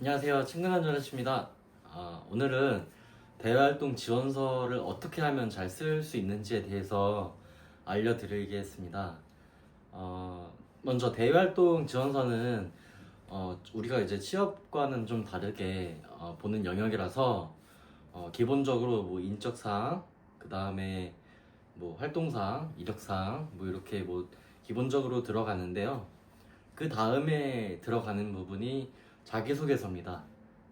안녕하세요. 친근한 전화씨입니다. 오늘은 대외활동 지원서를 어떻게 하면 잘 쓸 수 있는지에 대해서 알려드리겠습니다. 먼저 대외활동 지원서는 우리가 이제 취업과는 좀 다르게 보는 영역이라서 기본적으로 뭐 인적사항, 그 다음에 뭐 활동사항, 이력사항, 뭐 이렇게 뭐 기본적으로 들어가는데요. 그 다음에 들어가는 부분이 자기소개서입니다.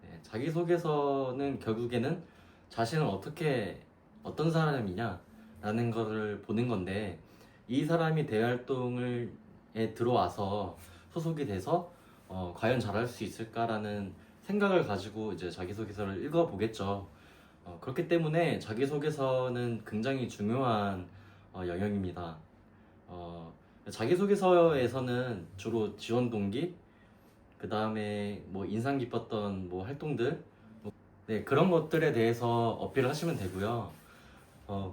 네, 자기소개서는 결국에는 자신을 어떤 사람이냐 라는 것을 보는 건데, 이 사람이 대활동에 들어와서 소속이 돼서 과연 잘할 수 있을까라는 생각을 가지고 이제 자기소개서를 읽어보겠죠. 그렇기 때문에 자기소개서는 굉장히 중요한 영역입니다. 자기소개서에서는 주로 지원 동기, 그 다음에 뭐 인상 깊었던 뭐 활동들, 네, 그런 것들에 대해서 어필을 하시면 되고요.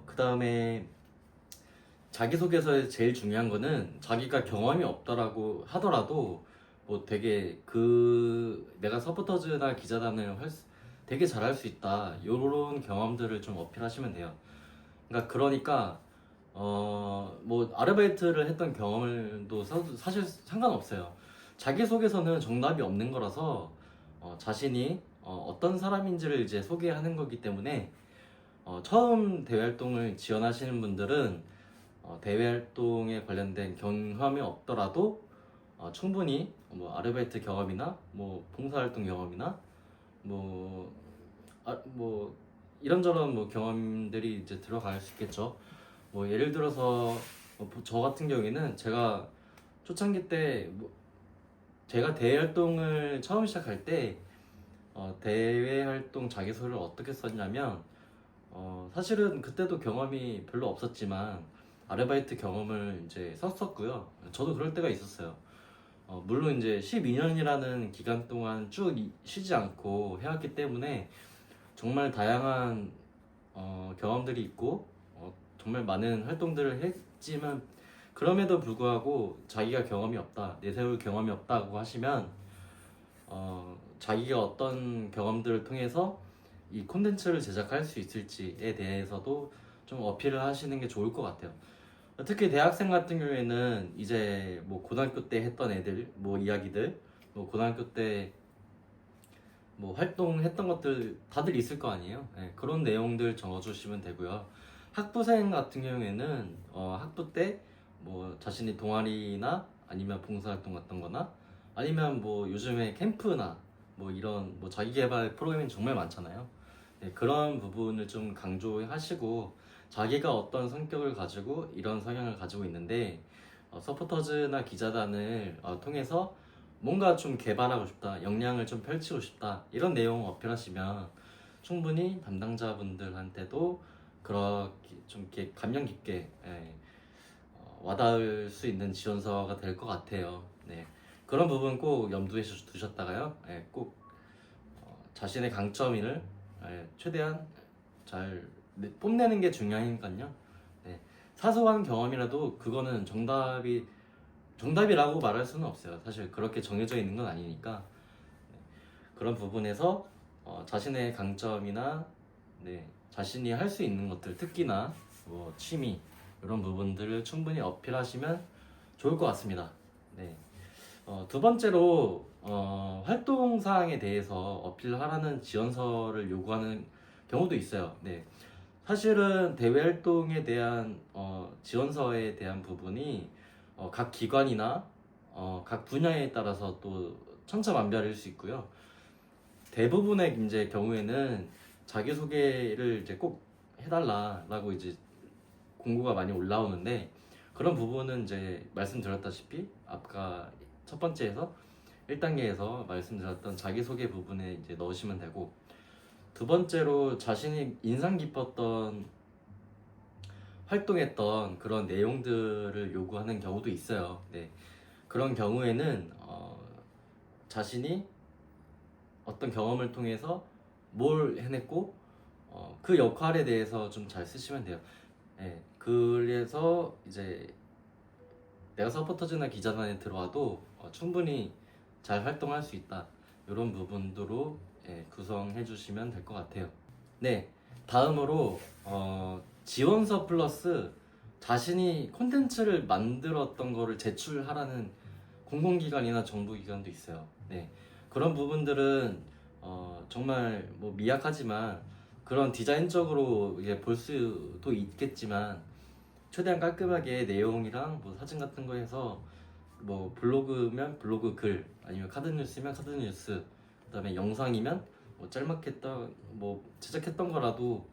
그 다음에 자기소개서에 제일 중요한 거는 자기가 경험이 없더라고 하더라도 뭐 되게 내가 서포터즈나 기자단을 되게 잘할 수 있다, 요런 경험들을 좀 어필하시면 돼요. 그러니까 뭐 아르바이트를 했던 경험도 사실 상관없어요. 자기소개서는 정답이 없는 거라서 자신이 어떤 사람인지를 이제 소개하는 거기 때문에 처음 대외활동을 지원하시는 분들은 대외활동에 관련된 경험이 없더라도 충분히 뭐 아르바이트 경험이나 뭐 봉사활동 경험이나 뭐, 뭐 이런저런 뭐 경험들이 이제 들어갈 수 있겠죠. 뭐 예를 들어서 저 같은 경우에는 제가 초창기 때뭐 제가 대외 활동을 처음 시작할 때 대외 활동 자기소개를 어떻게 썼냐면, 사실은 그때도 경험이 별로 없었지만 아르바이트 경험을 이제 썼었고요. 저도 그럴 때가 있었어요. 물론 이제 12년이라는 기간 동안 쭉 쉬지 않고 해왔기 때문에 정말 다양한 경험들이 있고 정말 많은 활동들을 했지만, 그럼에도 불구하고 자기가 경험이 없다, 내세울 경험이 없다고 하시면 자기가 어떤 경험들을 통해서 이 콘텐츠를 제작할 수 있을지에 대해서도 좀 어필을 하시는 게 좋을 것 같아요. 특히 대학생 같은 경우에는 이제 뭐 고등학교 때 했던 애들 뭐 이야기들, 뭐 고등학교 때 뭐 활동했던 것들 다들 있을 거 아니에요. 네, 그런 내용들 적어주시면 되고요. 학부생 같은 경우에는 학부 때 뭐 자신이 동아리나 아니면 봉사활동 같은 거나 아니면 뭐 요즘에 캠프나 뭐 이런 뭐 자기개발 프로그램이 정말 많잖아요. 네, 그런 부분을 좀 강조하시고, 자기가 어떤 성격을 가지고 이런 성향을 가지고 있는데 서포터즈나 기자단을 통해서 뭔가 좀 개발하고 싶다, 역량을 좀 펼치고 싶다, 이런 내용 어필하시면 충분히 담당자분들한테도 그렇게 좀 이렇게 감명 깊게 와닿을 수 있는 지원서가 될 것 같아요. 네. 그런 부분 꼭 염두에 두셨다가요. 꼭 자신의 강점을 최대한 잘 뽐내는 게 중요하니까요. 네. 사소한 경험이라도 그거는 정답이라고 말할 수는 없어요. 사실 그렇게 정해져 있는 건 아니니까. 네. 그런 부분에서 자신의 강점이나 자신이 할 수 있는 것들, 특기나 뭐 취미, 이런 부분들을 충분히 어필하시면 좋을 것 같습니다. 네. 두 번째로 활동 사항에 대해서 어필하라는 지원서를 요구하는 경우도 있어요. 네. 사실은 대외 활동에 대한 지원서에 대한 부분이 각 기관이나 각 분야에 따라서 또 천차만별일 수 있고요. 대부분의 이제 경우에는 자기소개를 이제 꼭 해달라라고 이제 공고가 많이 올라오는데, 그런 부분은 이제 말씀드렸다시피 아까 첫 번째에서 1단계에서 말씀드렸던 자기소개 부분에 이제 넣으시면 되고, 두 번째로 자신이 인상 깊었던 활동했던 그런 내용들을 요구하는 경우도 있어요. 네. 그런 경우에는 자신이 어떤 경험을 통해서 뭘 해냈고 그 역할에 대해서 좀 잘 쓰시면 돼요. 네. 그래서 이제 내가 서포터즈나 기자단에 들어와도 충분히 잘 활동할 수 있다, 이런 부분으로 구성해 주시면 될 것 같아요. 네, 다음으로 지원서 플러스 자신이 콘텐츠를 만들었던 거를 제출하라는 공공기관이나 정부기관도 있어요. 네, 그런 부분들은 정말 뭐 미약하지만 그런 디자인적으로 이제 볼 수도 있겠지만 최대한 깔끔하게 내용이랑 뭐 사진 같은 거 해서 뭐 블로그면 블로그 글 아니면 카드뉴스면 카드뉴스 그다음에 영상이면 뭐 짤막했던 뭐 제작했던 거라도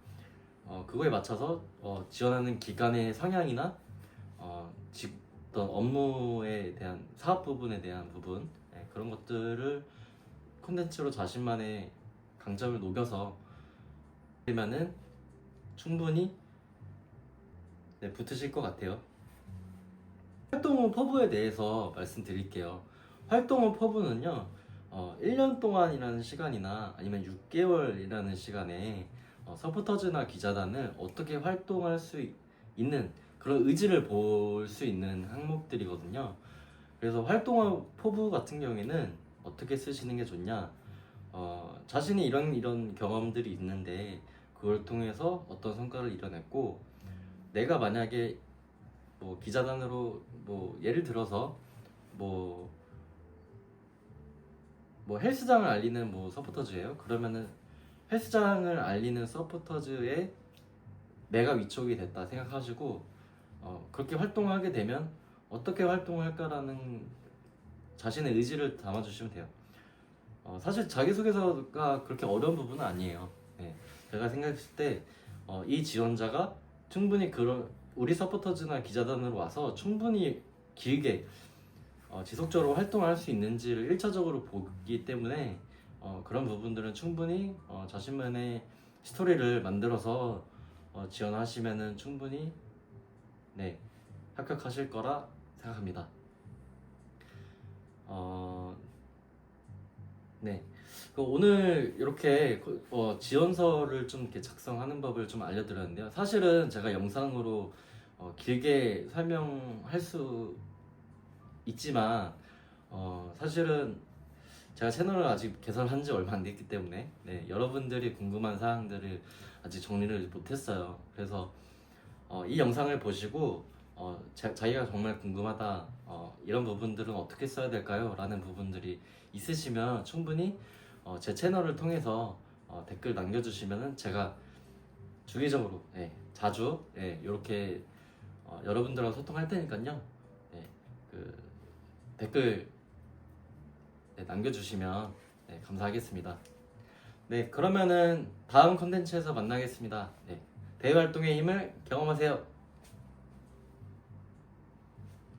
그거에 맞춰서 지원하는 기관의 성향이나 어떤 업무에 대한 사업 부분에 대한 부분 그런 것들을 콘텐츠로 자신만의 강점을 녹여서 하면은 충분히 붙으실 것 같아요. 활동 후 퍼부에 대해서 말씀드릴게요. 활동 후 퍼부는요 1년 동안이라는 시간이나 아니면 6개월이라는 시간에 서포터즈나 기자단을 어떻게 활동할 수 있는 그런 의지를 볼 수 있는 항목들이거든요. 그래서 활동 후 포부 같은 경우에는 어떻게 쓰시는 게 좋냐, 자신이 이런 경험들이 있는데 그걸 통해서 어떤 성과를 이뤄냈고, 내가 만약에 뭐 기자단으로 뭐 예를 들어서 뭐 헬스장을 알리는 뭐 서포터즈예요. 그러면은 헬스장을 알리는 서포터즈의 내가 위촉이 됐다 생각하시고 그렇게 활동하게 되면 어떻게 활동할까라는 자신의 의지를 담아주시면 돼요. 사실 자기소개서가 그렇게 어려운 부분은 아니에요. 네. 제가 생각했을 때 이 지원자가 충분히 그런 우리 서포터즈나 기자단으로 와서 충분히 길게 지속적으로 활동할 수 있는지를 1차적으로 보기 때문에 그런 부분들은 충분히 자신만의 스토리를 만들어서 지원하시면은 충분히 합격하실 거라 생각합니다. 오늘 이렇게 지원서를 좀 이렇게 작성하는 법을 좀 알려드렸는데요. 사실은 제가 영상으로 길게 설명할 수 있지만 사실은 제가 채널을 아직 개설한 지 얼마 안 됐기 때문에 여러분들이 궁금한 사항들을 아직 정리를 못했어요. 그래서 이 영상을 보시고 자기가 정말 궁금하다, 이런 부분들은 어떻게 써야 될까요? 라는 부분들이 있으시면 충분히 제 채널을 통해서 댓글 남겨주시면 제가 주기적으로 자주 이렇게 여러분들하고 소통할 테니까요. 그 댓글 남겨주시면 감사하겠습니다. 그러면은 다음 컨텐츠에서 만나겠습니다. 대외활동의 힘을 경험하세요.